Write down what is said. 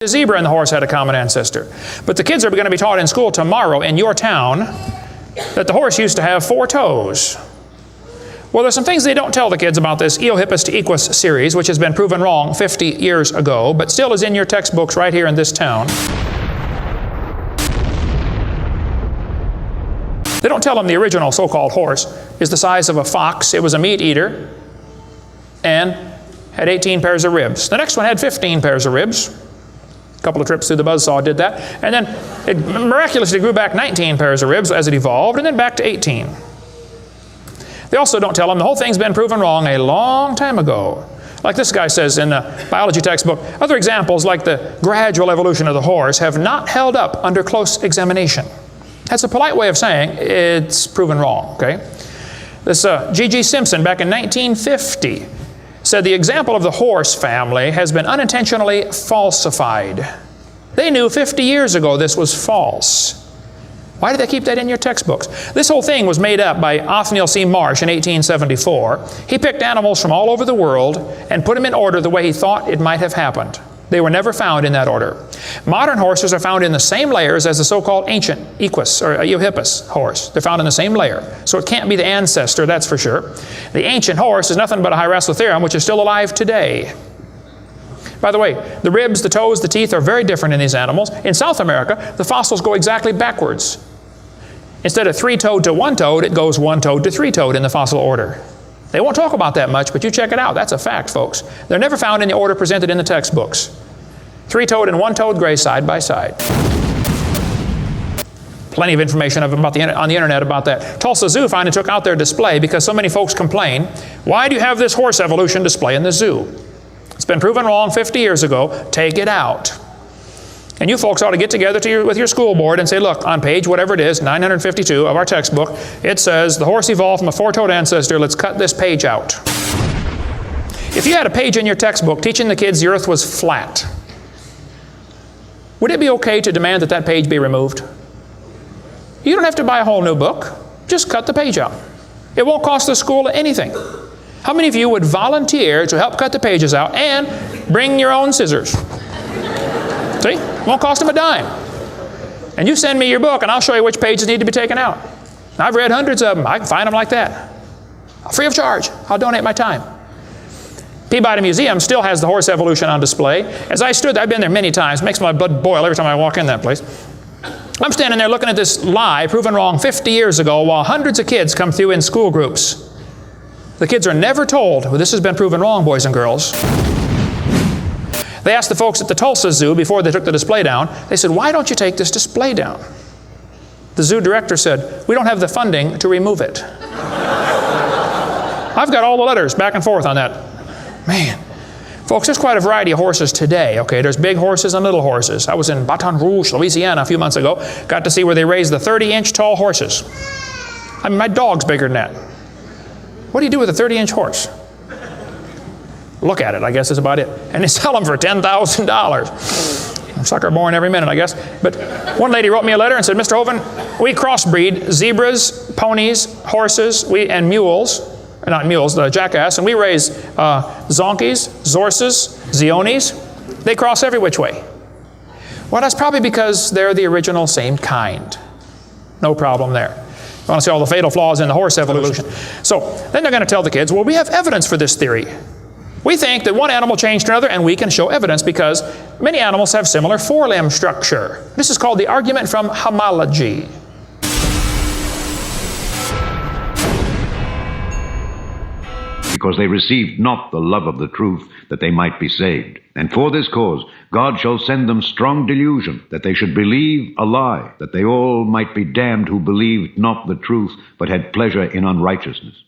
The zebra and the horse had a common ancestor. But the kids are going to be taught in school tomorrow in your town that the horse used to have 4 toes. Well, there's some things they don't tell the kids about this Eohippus to Equus series, which has been proven wrong 50 years ago, but still is in your textbooks right here in this town. They don't tell them the original so-called horse is the size of a fox. It was a meat eater and had 18 pairs of ribs. The next one had 15 pairs of ribs. A couple of trips through the buzzsaw did that. And then it miraculously grew back 19 pairs of ribs as it evolved, and then back to 18. They also don't tell them the whole thing's been proven wrong a long time ago. Like this guy says in the biology textbook, other examples like the gradual evolution of the horse have not held up under close examination. That's a polite way of saying it's proven wrong, okay? This G.G. Simpson back in 1950 said the example of the horse family has been unintentionally falsified. They knew 50 years ago this was false. Why did they keep that in your textbooks? This whole thing was made up by Othniel C. Marsh in 1874. He picked animals from all over the world and put them in order the way he thought it might have happened. They were never found in that order. Modern horses are found in the same layers as the so-called ancient Equus or Eohippus horse. They're found in the same layer. So it can't be the ancestor, that's for sure. The ancient horse is nothing but a Hyracotherium, which is still alive today. By the way, the ribs, the toes, the teeth are very different in these animals. In South America, the fossils go exactly backwards. Instead of 3-toed to 1-toed, it goes 1-toed to 3-toed in the fossil order. They won't talk about that much, but you check it out. That's a fact, folks. They're never found in the order presented in the textbooks. 3-toed and 1-toed gray side by side. Plenty of information on the internet about that. Tulsa Zoo finally took out their display because so many folks complain, why do you have this horse evolution display in the zoo? It's been proven wrong 50 years ago. Take it out. And you folks ought to get together with your school board and say, look, on page whatever it is, 952 of our textbook, it says the horse evolved from a 4-toed ancestor. Let's cut this page out. If you had a page in your textbook teaching the kids the earth was flat, would it be okay to demand that that page be removed? You don't have to buy a whole new book. Just cut the page out. It won't cost the school anything. How many of you would volunteer to help cut the pages out and bring your own scissors? See? It won't cost them a dime. And you send me your book and I'll show you which pages need to be taken out. I've read hundreds of them. I can find them like that. Free of charge. I'll donate my time. Peabody Museum still has the horse evolution on display. As I stood there, I've been there many times. It makes my blood boil every time I walk in that place. I'm standing there looking at this lie proven wrong 50 years ago while hundreds of kids come through in school groups. The kids are never told, well, this has been proven wrong, boys and girls. They asked the folks at the Tulsa Zoo before they took the display down, they said, why don't you take this display down? The zoo director said, we don't have the funding to remove it. I've got all the letters back and forth on that. Man, folks, there's quite a variety of horses today, okay? There's big horses and little horses. I was in Baton Rouge, Louisiana a few months ago. Got to see where they raise the 30-inch tall horses. I mean, my dog's bigger than that. What do you do with a 30-inch horse? Look at it, I guess is about it. And they sell them for $10,000. Sucker born every minute, I guess. But one lady wrote me a letter and said, Mr. Hovind, we crossbreed zebras, ponies, horses, and mules. Not mules, the jackass. And we raise zonkies, zorses, zeonies. They cross every which way. Well, that's probably because they're the original same kind. No problem there. You want to see all the fatal flaws in the horse evolution. So then they're going to tell the kids, well, we have evidence for this theory. We think that one animal changed to another, and we can show evidence because many animals have similar forelimb structure. This is called the argument from homology. Because they received not the love of the truth, that they might be saved. And for this cause God shall send them strong delusion, that they should believe a lie, that they all might be damned who believed not the truth, but had pleasure in unrighteousness.